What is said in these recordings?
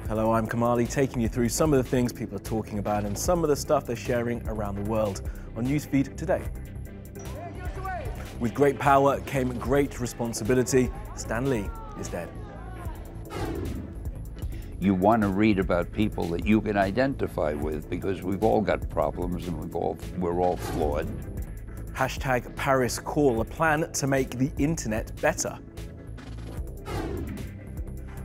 Hello, I'm Kamali, taking you through some of the things people are talking about and some of the stuff they're sharing around the world on NewsFeed today. With great power came great responsibility. Stan Lee is dead. You want to read about people that you can identify with because we've all got problems and we're all flawed. Hashtag Paris Call, a plan to make the internet better.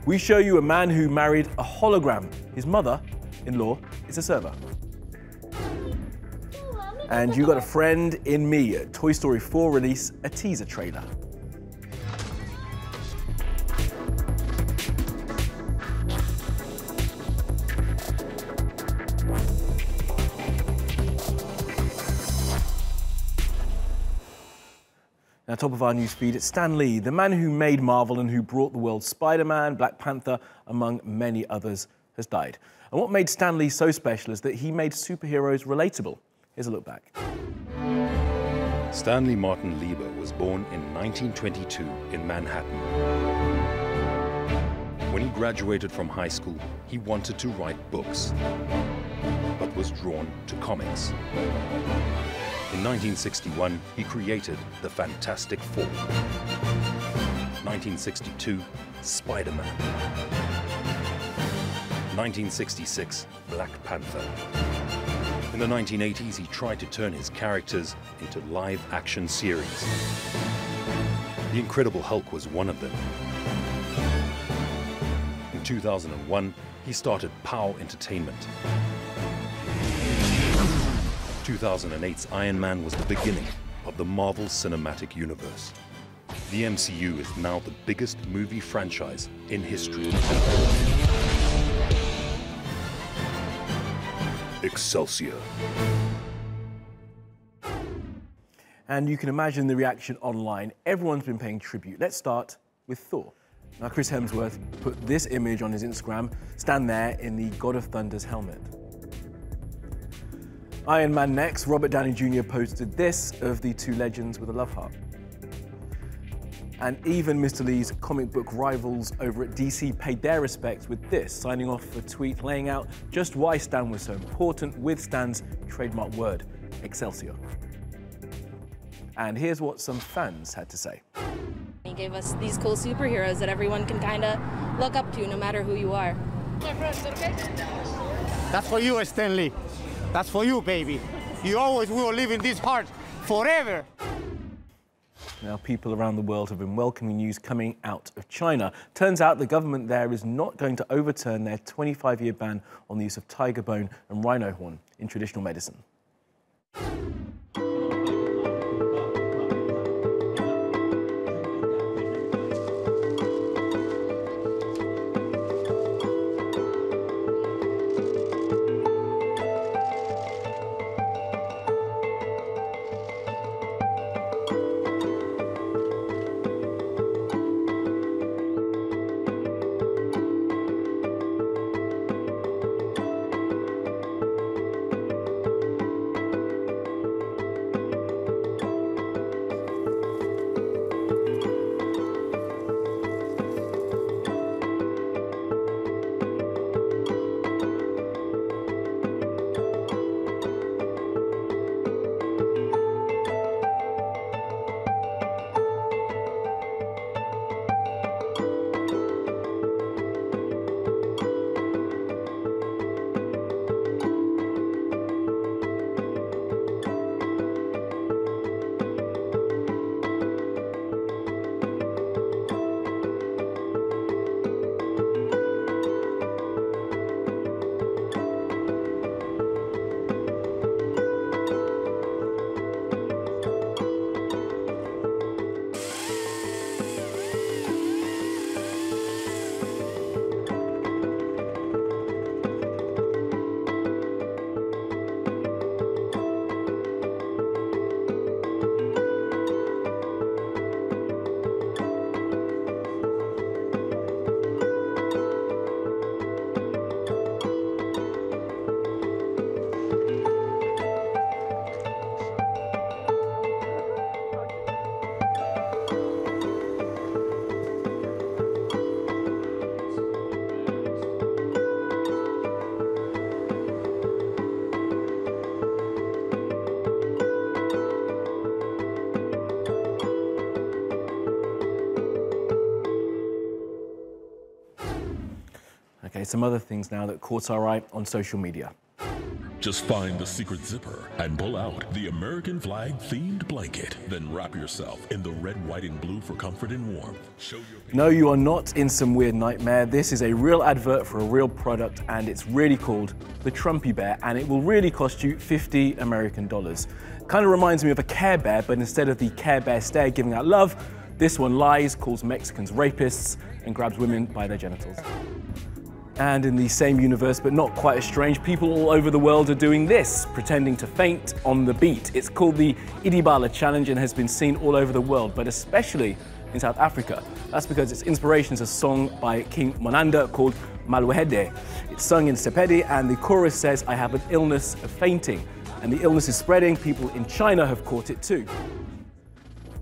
We show you a man who married a hologram. His mother-in-law is a server. And you got a friend in me. Toy Story 4 release a teaser trailer. Now, top of our newsfeed, it's Stan Lee, the man who made Marvel and who brought the world Spider-Man, Black Panther, among many others, has died. And what made Stan Lee so special is that he made superheroes relatable. Here's a look back. Stanley Martin Lieber was born in 1922 in Manhattan. When he graduated from high school, he wanted to write books, but was drawn to comics. In 1961, he created the Fantastic Four. 1962, Spider-Man. 1966, Black Panther. In the 1980s, he tried to turn his characters into live-action series. The Incredible Hulk was one of them. In 2001, he started POW Entertainment. 2008's Iron Man was the beginning of the Marvel Cinematic Universe. The MCU is now the biggest movie franchise in history. Excelsior. And you can imagine the reaction online. Everyone's been paying tribute. Let's start with Thor. Now, Chris Hemsworth put this image on his Instagram. Stand there in the God of Thunder's helmet. Iron Man next, Robert Downey Jr. posted this of the two legends with a love heart. And even Mr. Lee's comic book rivals over at DC paid their respects with this, signing off a tweet laying out just why Stan was so important with Stan's trademark word, Excelsior. And here's what some fans had to say. He gave us these cool superheroes that everyone can kind of look up to no matter who you are. That's for you, Stan Lee. That's for you, baby. You always will live in this heart forever. Now, people around the world have been welcoming news coming out of China. Turns out the government there is not going to overturn their 25-year ban on the use of tiger bone and rhino horn in traditional medicine. here's some other things now that caught our eye on social media. Just find the secret zipper and pull out the American flag themed blanket. Then wrap yourself in the red, white, and blue for comfort and warmth. No, you are not in some weird nightmare. This is a real advert for a real product, and it's really called the Trumpy Bear, and it will really cost you $50 American. Kind of reminds me of a Care Bear, but instead of the Care Bear stare giving out love, this one lies, calls Mexicans rapists, and grabs women by their genitals. And in the same universe, but not quite as strange, people all over the world are doing this, pretending to faint on the beat. It's called the Idibala Challenge and has been seen all over the world, but especially in South Africa. That's because its inspiration is a song by King Monanda called Malwehede. It's sung in Sepedi, and the chorus says, "I have an illness of fainting." And the illness is spreading. People in China have caught it too.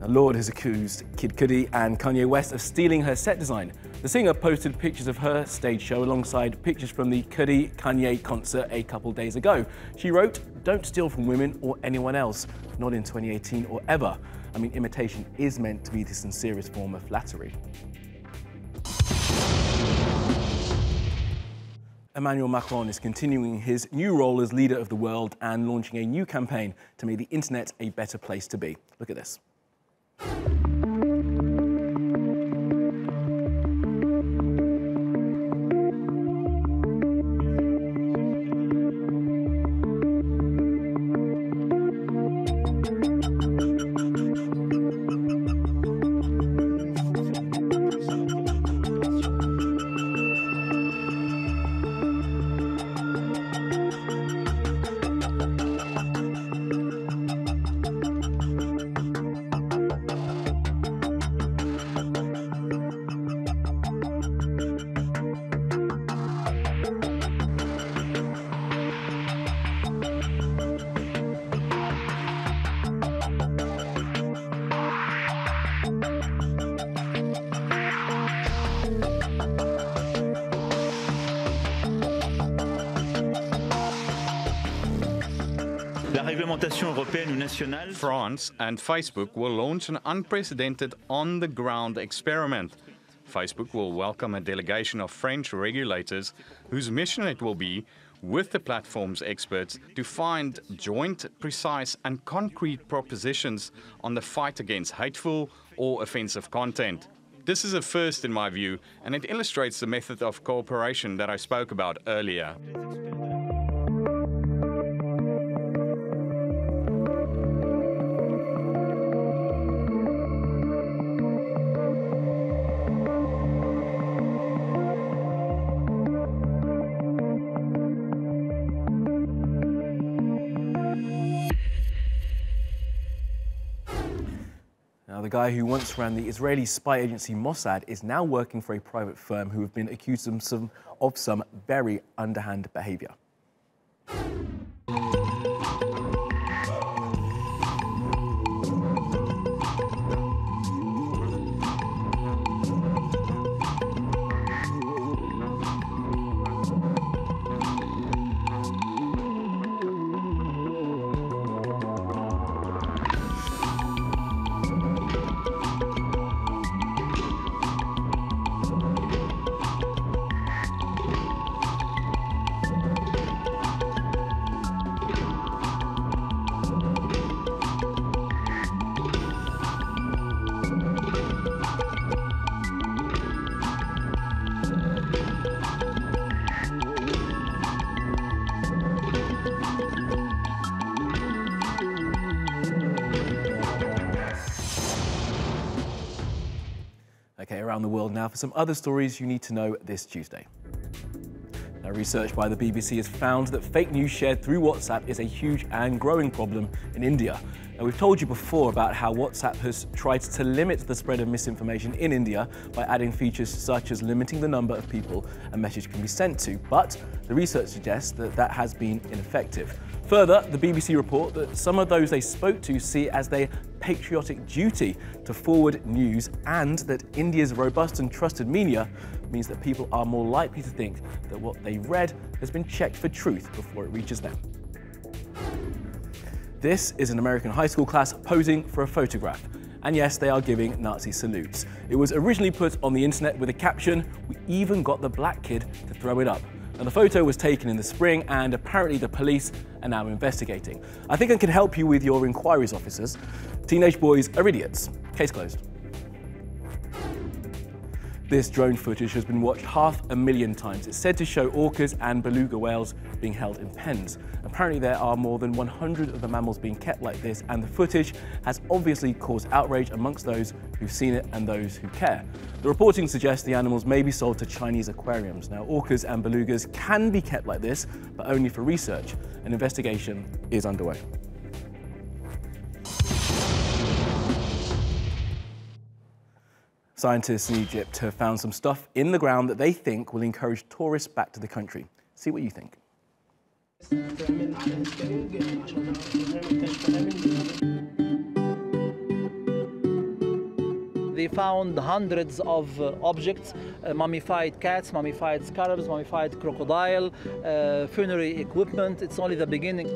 Now, Lorde has accused Kid Cudi and Kanye West of stealing her set design. The singer posted pictures of her stage show alongside pictures from the Cudi-Kanye concert a couple days ago. She wrote, "Don't steal from women or anyone else, not in 2018 or ever." I mean, imitation is meant to be the sincerest form of flattery. Emmanuel Macron is continuing his new role as leader of the world and launching a new campaign to make the internet a better place to be. Look at this. France and Facebook will launch an unprecedented on-the-ground experiment. Facebook will welcome a delegation of French regulators whose mission it will be, with the platform's experts, to find joint, precise and concrete propositions on the fight against hateful or offensive content. This is a first in my view, and it illustrates the method of cooperation that I spoke about earlier. Now, the guy who once ran the Israeli spy agency Mossad is now working for a private firm who have been accused of some very underhand behavior. Okay, around the world now for some other stories you need to know this Tuesday. Now, research by the BBC has found that fake news shared through WhatsApp is a huge and growing problem in India. Now, we've told you before about how WhatsApp has tried to limit the spread of misinformation in India by adding features such as limiting the number of people a message can be sent to, but the research suggests that that has been ineffective. Further, the BBC report that some of those they spoke to see it as their patriotic duty to forward news, and that India's robust and trusted media means that people are more likely to think that what they read has been checked for truth before it reaches them. This is an American high school class posing for a photograph. And yes, they are giving Nazi salutes. It was originally put on the internet with a caption, "We even got the black kid to throw it up." And the photo was taken in the spring, and apparently the police are now investigating. I think I can help you with your inquiries, officers. Teenage boys are idiots. Case closed. This drone footage has been watched 500,000 times. It's said to show orcas and beluga whales being held in pens. Apparently there are more than 100 of the mammals being kept like this, and the footage has obviously caused outrage amongst those who've seen it and those who care. The reporting suggests the animals may be sold to Chinese aquariums. Now, orcas and belugas can be kept like this, but only for research. An investigation is underway. Scientists in Egypt have found some stuff in the ground that they think will encourage tourists back to the country. See what you think. They found hundreds of objects, mummified cats, mummified scarabs, mummified crocodile, funerary equipment. It's only the beginning.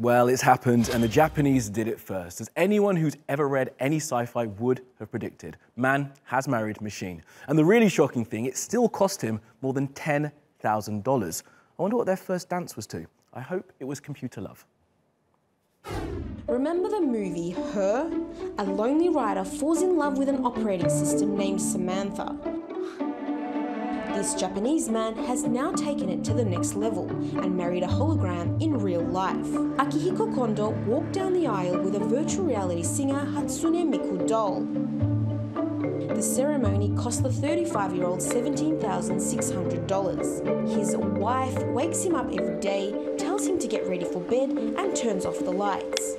Well, it's happened, and the Japanese did it first, as anyone who's ever read any sci-fi would have predicted. Man has married machine. And the really shocking thing, it still cost him more than $10,000. I wonder what their first dance was to. I hope it was computer love. Remember the movie Her? A lonely writer falls in love with an operating system named Samantha. This Japanese man has now taken it to the next level and married a hologram in real life. Akihiko Kondo walked down the aisle with a virtual reality singer Hatsune Miku doll. The ceremony cost the 35-year-old $17,600. His wife wakes him up every day, tells him to get ready for bed, and turns off the lights.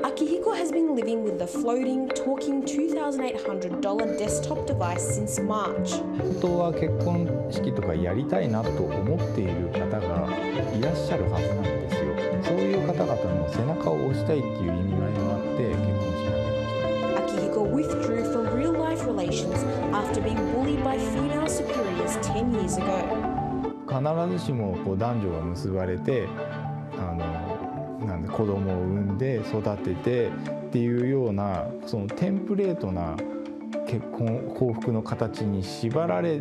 Akihiko has been living with the floating, talking $2,800 desktop device since March. 本当は結婚式とかやりたいなと思っている方がいらっしゃるはずなんですよ。そういう方々の背中を押したいっていう意味合いもあって結婚式を挙げました。Akihiko withdrew from real-life relations after being bullied by female superiors 10 years ago. 必ずしもこう男女が結ばれて子供を産んで育ててっていうようなそのテンプレートな結婚幸福の形に縛られ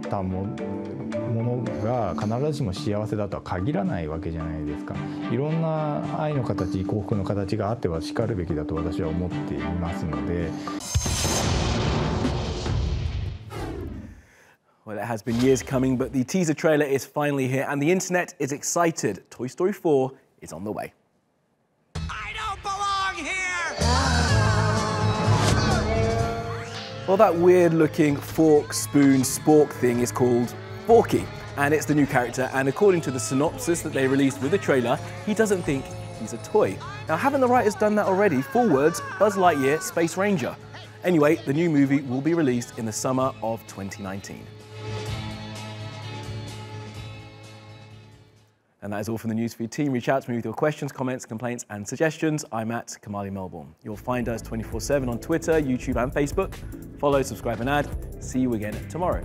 たものが必ずしも幸せだとは限らないわけじゃないですか。いろんな愛の形、幸福の形があってはしかるべきだと私は思っていますので。Well, it has been years coming, but the teaser trailer is finally here, and the internet is excited. Toy Story 4 is on the way. Well, that weird-looking fork, spoon, spork thing is called Forky, and it's the new character, and according to the synopsis that they released with the trailer, he doesn't think he's a toy. Now, haven't the writers done that already? 4 words, Buzz Lightyear, Space Ranger. Anyway, the new movie will be released in the summer of 2019. And that is all from the NewsFeed team. Reach out to me with your questions, comments, complaints, and suggestions. I'm at Kamali Melbourne. You'll find us 24/7 on Twitter, YouTube, and Facebook. Follow, subscribe, and add. See you again tomorrow.